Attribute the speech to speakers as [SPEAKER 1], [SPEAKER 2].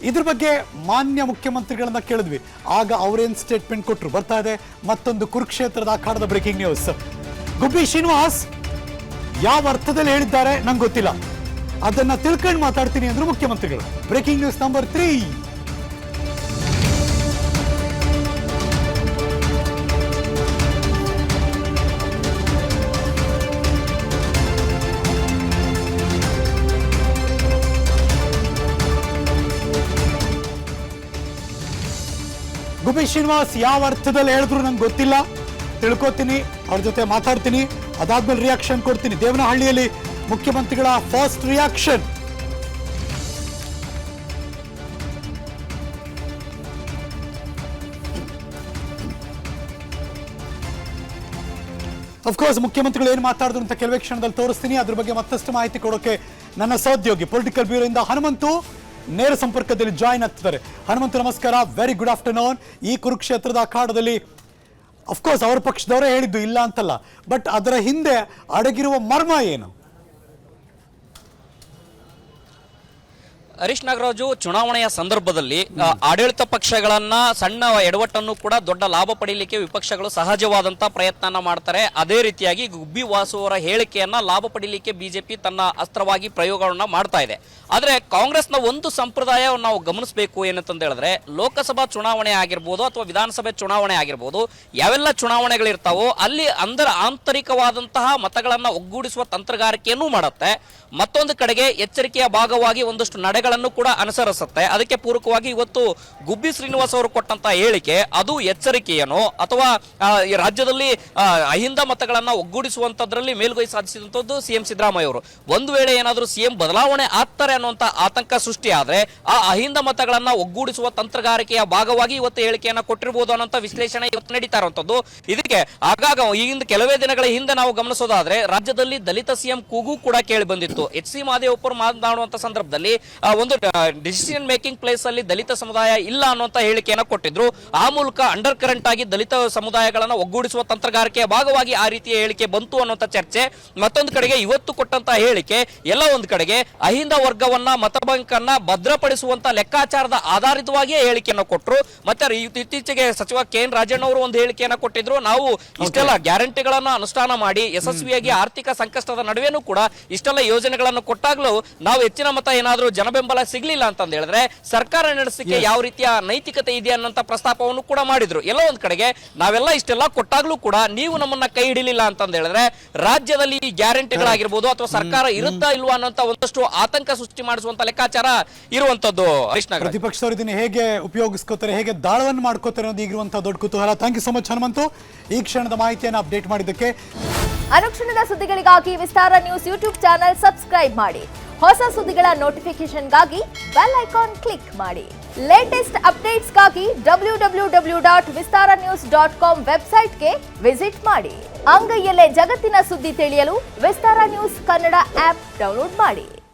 [SPEAKER 1] ಇದ್ರ ಬಗ್ಗೆ ಮಾನ್ಯ ಮುಖ್ಯಮಂತ್ರಿಗಳನ್ನ ಕೇಳಿದ್ವಿ. ಆಗ ಅವರೇನ್ ಸ್ಟೇಟ್ಮೆಂಟ್ ಕೊಟ್ಟರು ಬರ್ತಾ ಇದೆ ಮತ್ತೊಂದು ಕುರುಕ್ಷೇತ್ರದ ಅಖಾಡದ ಬ್ರೇಕಿಂಗ್ ನ್ಯೂಸ್. ಗುಬ್ಬಿ ಶ್ರೀನಿವಾಸ್ ಯಾವ ಅರ್ಥದಲ್ಲಿ ಹೇಳಿದ್ದಾರೆ ನಂಗೆ ಗೊತ್ತಿಲ್ಲ, ಅದನ್ನ ತಿಳ್ಕೊಂಡು ಮಾತಾಡ್ತೀನಿ ಅಂದ್ರು ಮುಖ್ಯಮಂತ್ರಿಗಳು. Breaking news number 3. ಗುಬ್ಬಿ ಶ್ರೀನಿವಾಸ್ ಯಾವ ಅರ್ಥದಲ್ಲಿ ಹೇಳಿದ್ರು ನಂಗೆ ಗೊತ್ತಿಲ್ಲ, ತಿಳ್ಕೊತೀನಿ, ಅವ್ರ ಜೊತೆ ಮಾತಾಡ್ತೀನಿ, ಅದಾದ್ಮೇಲೆ ರಿಯಾಕ್ಷನ್ ಕೊಡ್ತೀನಿ. ದೇವನಹಳ್ಳಿಯಲ್ಲಿ ಮುಖ್ಯಮಂತ್ರಿಗಳ ಫಸ್ಟ್ ರಿಯಾಕ್ಷನ್. ಅಫ್ಕೋರ್ಸ್ ಮುಖ್ಯಮಂತ್ರಿಗಳು ಏನು ಮಾತಾಡಿದ್ರು ಅಂತ ಕೆಲವೇ ಕ್ಷಣದಲ್ಲಿ ತೋರಿಸ್ತೀನಿ. ಅದ್ರ ಬಗ್ಗೆ ಮತ್ತಷ್ಟು ಮಾಹಿತಿ ಕೊಡೋಕೆ ನನ್ನ ಸಹೋದ್ಯೋಗಿ ಪೊಲಿಟಿಕಲ್ ಬ್ಯೂರೋ ಇಂದ ಹನುಮಂತು ನೇರ ಸಂಪರ್ಕದಲ್ಲಿ ಜಾಯಿನ್ ಆಗ್ತಿದ್ದಾರೆ. ಹನುಮಂತು ನಮಸ್ಕಾರ, ವೆರಿ ಗುಡ್ ಆಫ್ಟರ್ನೂನ್. ಈ ಕುರುಕ್ಷೇತ್ರದ ಅಖಾಡದಲ್ಲಿ ಅಫ್ಕೋರ್ಸ್ ಅವರ ಪಕ್ಷದವರೇ ಹೇಳಿದ್ದು ಇಲ್ಲ ಅಂತಲ್ಲ, ಬಟ್ ಅದರ ಹಿಂದೆ ಅಡಗಿರುವ ಮರ್ಮ ಏನು?
[SPEAKER 2] ಹರೀಶ್ ನಾಗರಾಜು, ಚುನಾವಣೆಯ ಸಂದರ್ಭದಲ್ಲಿ ಆಡಳಿತ ಪಕ್ಷಗಳನ್ನ ಸಣ್ಣ ಎಡವಟ್ಟನ್ನು ಕೂಡ ದೊಡ್ಡ ಲಾಭ ಪಡೆಯಲಿಕ್ಕೆ ವಿಪಕ್ಷಗಳು ಸಹಜವಾದಂತಹ ಪ್ರಯತ್ನ ಮಾಡ್ತಾರೆ. ಅದೇ ರೀತಿಯಾಗಿ ಗುಬ್ಬಿ ವಾಸು ಅವರ ಹೇಳಿಕೆಯನ್ನ ಲಾಭ ಪಡೆಯಲಿಕ್ಕೆ ಬಿಜೆಪಿ ತನ್ನ ಅಸ್ತ್ರವಾಗಿ ಪ್ರಯೋಗವನ್ನ ಮಾಡ್ತಾ ಇದೆ. ಆದ್ರೆ ಕಾಂಗ್ರೆಸ್ನ ಒಂದು ಸಂಪ್ರದಾಯವನ್ನು ನಾವು ಗಮನಿಸಬೇಕು ಏನಂತಂದು ಹೇಳಿದ್ರೆ, ಲೋಕಸಭಾ ಚುನಾವಣೆ ಆಗಿರ್ಬೋದು ಅಥವಾ ವಿಧಾನಸಭೆ ಚುನಾವಣೆ ಆಗಿರ್ಬೋದು, ಯಾವೆಲ್ಲ ಚುನಾವಣೆಗಳಿರ್ತಾವೋ ಅಲ್ಲಿ ಆಂತರಿಕವಾದಂತಹ ಮತಗಳನ್ನ ಒಗ್ಗೂಡಿಸುವ ತಂತ್ರಗಾರಿಕೆಯನ್ನು ಮಾಡುತ್ತೆ. ಮತ್ತೊಂದು ಕಡೆಗೆ ಎಚ್ಚರಿಕೆಯ ಭಾಗವಾಗಿ ಒಂದಷ್ಟು ನಡೆಗಳನ್ನು ಕೂಡ ಅನುಸರಿಸುತ್ತೆ. ಅದಕ್ಕೆ ಪೂರಕವಾಗಿ ಇವತ್ತು ಗುಬ್ಬಿ ಶ್ರೀನಿವಾಸ್ ಅವರು ಕೊಟ್ಟಂತಹ ಹೇಳಿಕೆ ಅದು ಎಚ್ಚರಿಕೆಯೇನೋ ಅಥವಾ ರಾಜ್ಯದಲ್ಲಿ ಅಹಿಂದ ಮತಗಳನ್ನ ಒಗ್ಗೂಡಿಸುವಂತದ್ರಲ್ಲಿ ಮೇಲುಗೈ ಸಾಧಿಸಿದಂಥದ್ದು ಸಿಎಂ ಸಿದ್ದರಾಮಯ್ಯ ಅವರು. ಒಂದು ವೇಳೆ ಏನಾದರೂ ಸಿಎಂ ಬದಲಾವಣೆ ಆಗ್ತಾರೆ ಅನ್ನುವಂತ ಆತಂಕ ಸೃಷ್ಟಿ ಆದ್ರೆ ಆ ಅಹಿಂದ ಮತಗಳನ್ನ ಒಗ್ಗೂಡಿಸುವ ತಂತ್ರಗಾರಿಕೆಯ ಭಾಗವಾಗಿ ಇವತ್ತು ಹೇಳಿಕೆಯನ್ನ ಕೊಟ್ಟಿರಬಹುದು ಅನ್ನೋ ವಿಶ್ಲೇಷಣೆ ಇವತ್ತು ನಡೀತಾ ಇರುವಂತದ್ದು. ಇದಕ್ಕೆ ಆಗಾಗ ಈಗಿಂದ ಕೆಲವೇ ದಿನಗಳ ಹಿಂದೆ ನಾವು ಗಮನಿಸೋದಾದ್ರೆ ರಾಜ್ಯದಲ್ಲಿ ದಲಿತ ಸಿಎಂ ಕೂಗು ಕೂಡ ಕೇಳಿ ಬಂದಿತ್ತು. ಎಚ್ ಸಿ ಮಹದೇವಪ್ಪ ಮಾತನಾಡುವಂತ ಸಂದರ್ಭದಲ್ಲಿ ಒಂದು ಡಿಸಿಷನ್ ಮೇಕಿಂಗ್ ಪ್ಲೇಸ್ ಅಲ್ಲಿ ದಲಿತ ಸಮುದಾಯ ಇಲ್ಲ ಅನ್ನುವಂತ ಹೇಳಿಕೆಯನ್ನ ಕೊಟ್ಟಿದ್ರು. ಆ ಮೂಲಕ ಅಂಡರ್ ಕರೆಂಟ್ ಆಗಿ ದಲಿತ ಸಮುದಾಯಗಳನ್ನ ಒಗ್ಗೂಡಿಸುವ ತಂತ್ರಗಾರಿಕೆಯ ಭಾಗವಾಗಿ ಆ ರೀತಿಯ ಹೇಳಿಕೆ ಬಂತು ಅನ್ನುವಂತ ಚರ್ಚೆ. ಮತ್ತೊಂದು ಕಡೆಗೆ ಇವತ್ತು ಕೊಟ್ಟಂತ ಹೇಳಿಕೆ ಎಲ್ಲ ಒಂದು ಕಡೆಗೆ ಅಹಿಂದ ವರ್ಗವನ್ನ ಮತ ಬ್ಯಾಂಕ್ ಅನ್ನ ಭದ್ರಪಡಿಸುವಂತ ಲೆಕ್ಕಾಚಾರದ ಆಧಾರಿತವಾಗಿಯೇ ಹೇಳಿಕೆಯನ್ನು ಕೊಟ್ಟರು. ಮತ್ತೆ ಇತ್ತೀಚೆಗೆ ಸಚಿವ ಕೆ ಎನ್ ರಾಜಣ್ಣ ಅವರು ಒಂದು ಹೇಳಿಕೆಯನ್ನ ಕೊಟ್ಟಿದ್ರು, ನಾವು ಇಷ್ಟೆಲ್ಲ ಗ್ಯಾರಂಟಿಗಳನ್ನ ಅನುಷ್ಠಾನ ಮಾಡಿ ಯಶಸ್ವಿಯಾಗಿ ಆರ್ಥಿಕ ಸಂಕಷ್ಟದ ನಡುವೆನೂ ಕೂಡ ಇಷ್ಟೆಲ್ಲ ಯೋಜನೆಗಳನ್ನು ಕೊಟ್ಟಾಗ್ಲೂ ನಾವು ಹೆಚ್ಚಿನ ಮತ ಏನಾದ್ರೂ ಜನಬೆಂಬಲ ಸಿಗ್ಲಿಲ್ಲ ಅಂತಂದ ಹೇಳಿದ್ರೆ ಸರ್ಕಾರ ನಡೆಸಲಿಕ್ಕೆ ಯಾವ ರೀತಿಯ ನೈತಿಕತೆ ಇದೆ ಅನ್ನೋಂತ ಪ್ರಸ್ತಾಪವನ್ನು ಕೂಡ ಮಾಡಿದ್ರು. ಎಲ್ಲ ಒಂದ್ ಕಡೆಗೆ ನಾವೆಲ್ಲ ಇಷ್ಟೆಲ್ಲ ಕೊಟ್ಟಾಗ್ಲೂ ಕೂಡ ನೀವು ನಮ್ಮನ್ನ ಕೈ ಹಿಡಿಲಿಲ್ಲ ಅಂತಂದ ಹೇಳಿದ್ರೆ ರಾಜ್ಯದಲ್ಲಿ ಗ್ಯಾರಂಟಿಗಳಾಗಿರ್ಬೋದು ಅಥವಾ ಸರ್ಕಾರ ಇರುತ್ತಾ ಇಲ್ವಾ ಅನ್ನೋಂತ ಒಂದಷ್ಟು ಆತಂಕ ಸೃಷ್ಟಿ ಮಾಡಿಸುವಂತ ಲೆಕ್ಕಾಚಾರ ಇರುವಂತದ್ದು.
[SPEAKER 1] ಪ್ರತಿಪಕ್ಷದವರು ಇದನ್ನ ಹೇಗೆ ಉಪಯೋಗಿಸ್ಕೋತಾರೆ, ಹೇಗೆ ದಾಳವನ್ನು ಮಾಡ್ಕೋತಾರೆ ಅನ್ನೋದು ಈಗಿರುವಂತಹ ದೊಡ್ಡ ಕುತೂಹಲ. Thank you so much Hanumanthu, ಈ ಕ್ಷಣದ ಮಾಹಿತಿಯನ್ನು ಅಪ್ಡೇಟ್ ಮಾಡಿದ್ದಕ್ಕೆ.
[SPEAKER 3] ಅನುಕ್ಷಣದ ಸುದ್ದಿಗಳಿಗಾಗಿ Vistara news YouTube channel subscribe ಮಾಡಿ. ಹೊಸ ಸುದ್ದಿಗಳ ನೋಟಿಫಿಕೇಶನ್ಗಾಗಿ ಬೆಲ್ ಐಕಾನ್ ಕ್ಲಿಕ್ ಮಾಡಿ. ಲೇಟೆಸ್ಟ್ ಅಪ್ಡೇಟ್ಸ್ಗಾಗಿ www.vistaranews.com ವೆಬ್ಸೈಟ್ಗೆ ವಿಸಿಟ್ ಮಾಡಿ. ಅಂಗೈಯಲ್ಲೇ ಜಗತ್ತಿನ ಸುದ್ದಿ ತಿಳಿಯಲು Vistara news Kannada app download ಮಾಡಿ.